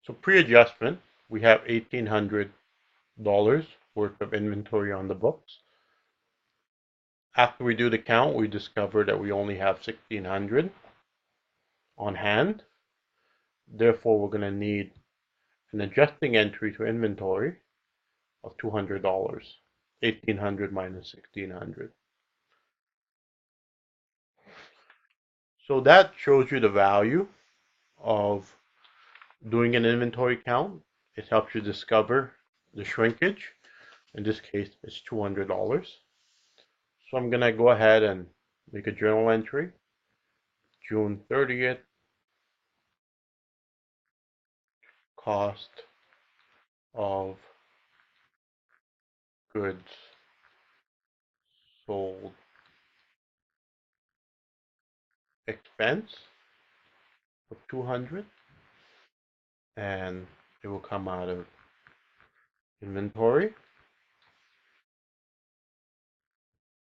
So pre-adjustment, we have $1,800 worth of inventory on the books. After we do the count, we discover that we only have 1,600 on hand. Therefore, we're going to need an adjusting entry to inventory of $200. 1,800 minus 1,600. So that shows you the value of doing an inventory count. It helps you discover the shrinkage. In this case, it's $200. So I'm going to go ahead and make a journal entry. June 30th, cost of goods sold expense of 200, and it will come out of inventory.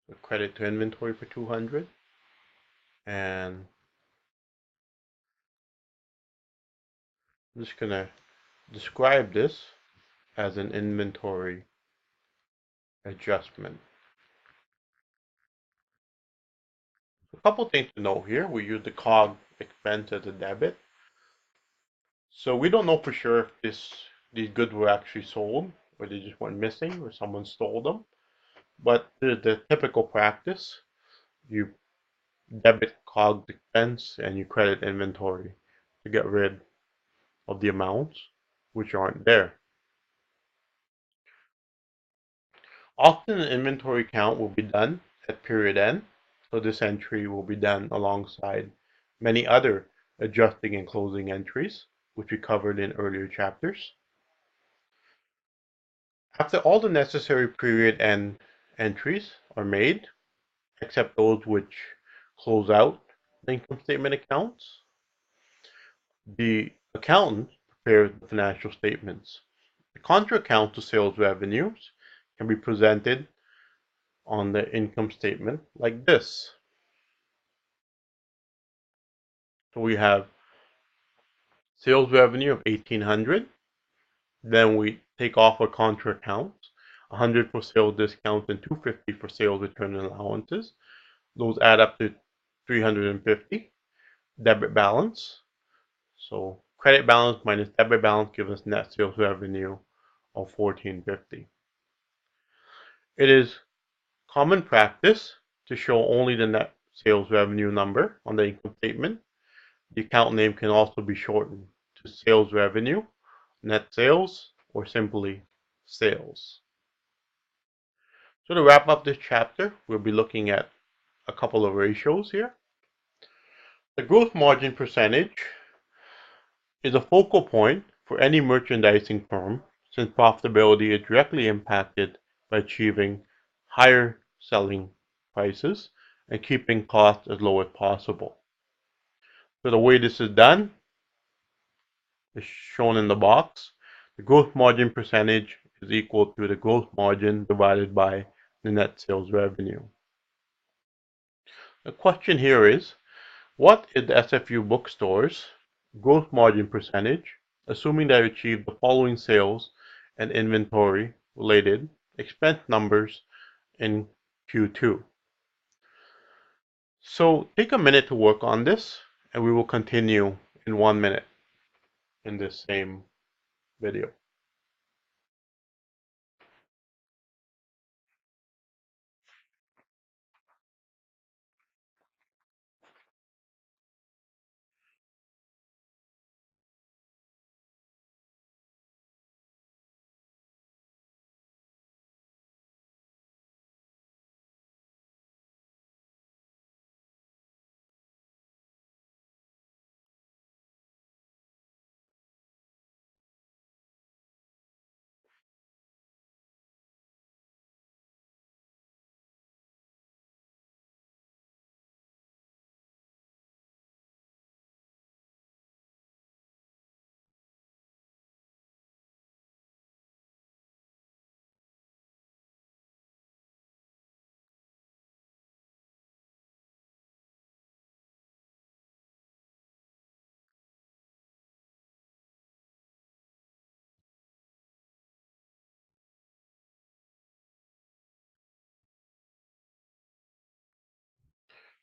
So credit to inventory for 200, and I'm just going to describe this as an inventory adjustment. A couple things to note here. We use the COG expense as a debit. So we don't know for sure if these goods were actually sold or they just went missing or someone stole them. But the typical practice, you debit COGS expense and you credit inventory to get rid of the amounts which aren't there. Often an inventory count will be done at period end, so this entry will be done alongside many other adjusting and closing entries, which we covered in earlier chapters. After all the necessary period end entries are made, except those which close out the income statement accounts, the accountant prepares the financial statements. The contra account to sales revenues can be presented on the income statement like this. So we have sales revenue of 1,800. Then we take off our contra accounts, 100 for sales discounts and 250 for sales return and allowances. Those add up to 350. Debit balance. So credit balance minus debit balance gives us net sales revenue of 1,450. It is common practice to show only the net sales revenue number on the income statement. The account name can also be shortened to sales revenue, net sales, or simply sales. So to wrap up this chapter, we'll be looking at a couple of ratios here. The gross margin percentage is a focal point for any merchandising firm since profitability is directly impacted by achieving higher selling prices and keeping costs as low as possible. So the way this is done is shown in the box. The gross margin percentage is equal to the gross margin divided by the net sales revenue. The question here is, what is the SFU bookstore's gross margin percentage, assuming they achieve the following sales and inventory related expense numbers in Q2? So take a minute to work on this, and we will continue in 1 minute in this same video.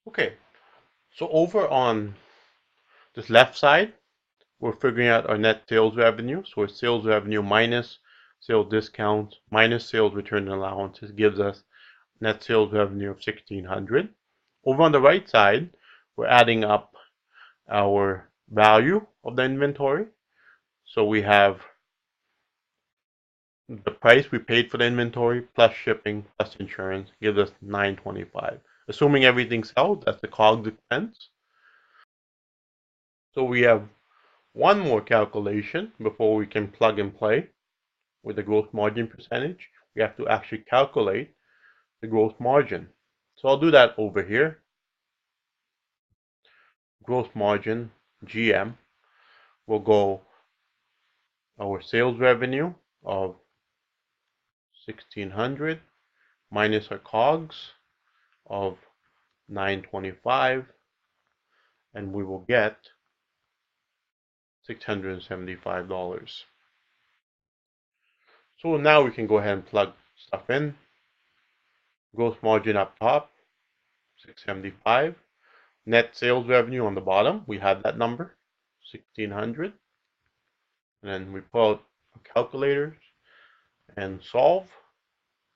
Okay, so over on this left side, we're figuring out our net sales revenue. So it's sales revenue minus sales discounts minus sales return allowances gives us net sales revenue of 1600. Over on the right side, we're adding up our value of the inventory. So we have the price we paid for the inventory plus shipping plus insurance gives us 925. Assuming everything sells, that's the COGS expense. So we have one more calculation before we can plug and play with the gross margin percentage. We have to actually calculate the gross margin. So I'll do that over here. Gross margin, GM, will go our sales revenue of 1600 minus our COGS of 925, and we will get $675. So now we can go ahead and plug stuff in. Gross margin up top, 675. Net sales revenue on the bottom, we had that number, 1600. And then we pull out our calculators and solve.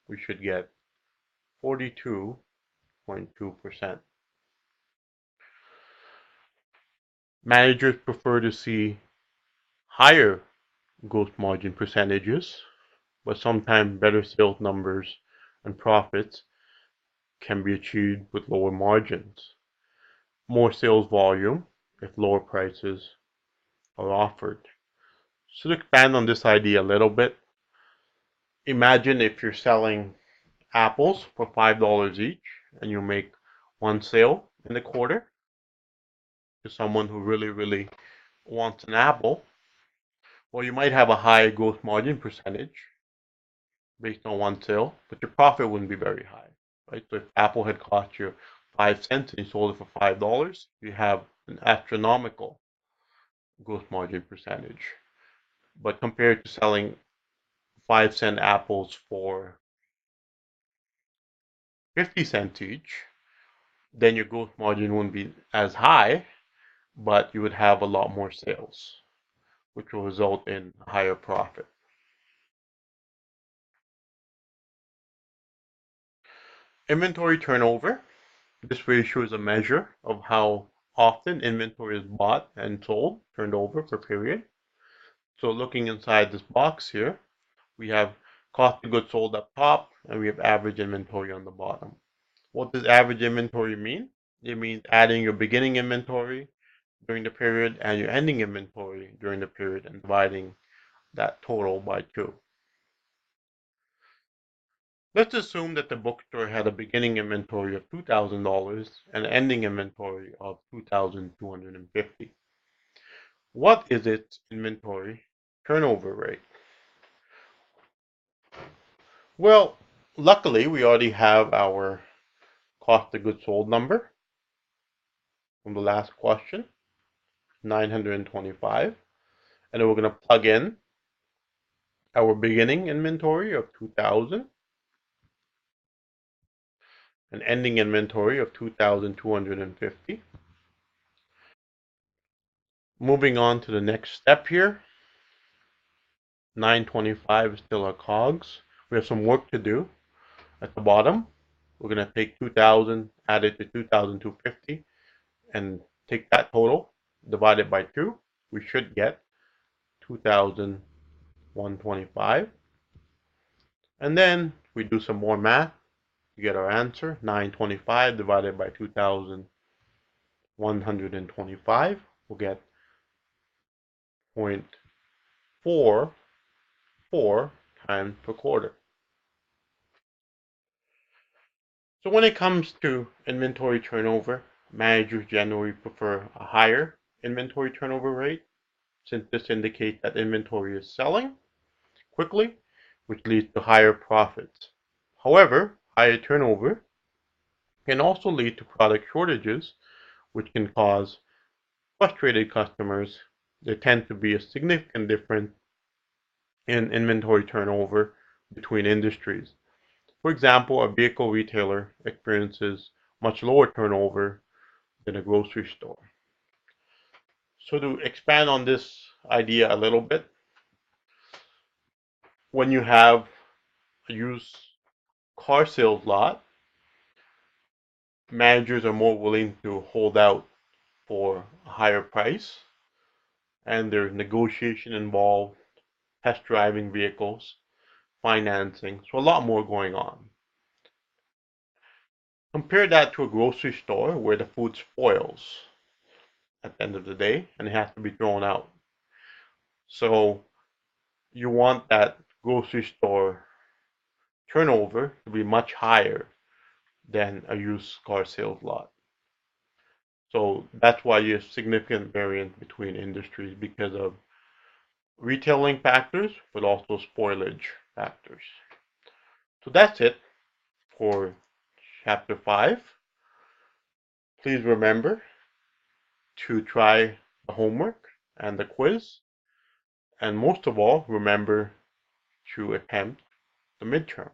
We should get 42.2%. Managers prefer to see higher gross margin percentages, but sometimes better sales numbers and profits can be achieved with lower margins. More sales volume if lower prices are offered. So to expand on this idea a little bit, imagine if you're selling apples for $5 each and you make one sale in the quarter to someone who really wants an apple. Well, you might have a high gross margin percentage based on one sale, but your profit wouldn't be very high, right? So if apple had cost you 5 cents and you sold it for $5, you have an astronomical gross margin percentage. But compared to selling 5-cent apples for 50 cents each, then your gross margin wouldn't be as high, but you would have a lot more sales, which will result in higher profit. Inventory turnover. This ratio is a measure of how often inventory is bought and sold, turned over per period. So looking inside this box here, we have cost of goods sold up top, and we have average inventory on the bottom. What does average inventory mean? It means adding your beginning inventory during the period and your ending inventory during the period and dividing that total by 2. Let's assume that the bookstore had a beginning inventory of $2,000 and an ending inventory of $2,250. What is its inventory turnover rate? Well, luckily we already have our cost of goods sold number from the last question, 925, and then we're going to plug in our beginning inventory of 2,000, an ending inventory of 2,250. Moving on to the next step here, 925 is still our COGS. We have some work to do at the bottom. We're going to take 2,000, add it to 2,250, and take that total, divide it by 2. We should get 2,125. And then we do some more math to get our answer. 925 divided by 2,125. We'll get 0.44 times per quarter. So when it comes to inventory turnover, managers generally prefer a higher inventory turnover rate, since this indicates that inventory is selling quickly, which leads to higher profits. However, higher turnover can also lead to product shortages, which can cause frustrated customers. There tends to be a significant difference in inventory turnover between industries. For example, a vehicle retailer experiences much lower turnover than a grocery store. So to expand on this idea a little bit, when you have a used car sales lot, managers are more willing to hold out for a higher price, and there's negotiation involved, test driving vehicles, financing, so a lot more going on. Compare that to a grocery store where the food spoils at the end of the day and it has to be thrown out. So you want that grocery store turnover to be much higher than a used car sales lot. So that's why you have significant variance between industries because of retailing factors, but also spoilage factors. So that's it for chapter 5. Please remember to try the homework and the quiz, and most of all, remember to attempt the midterm.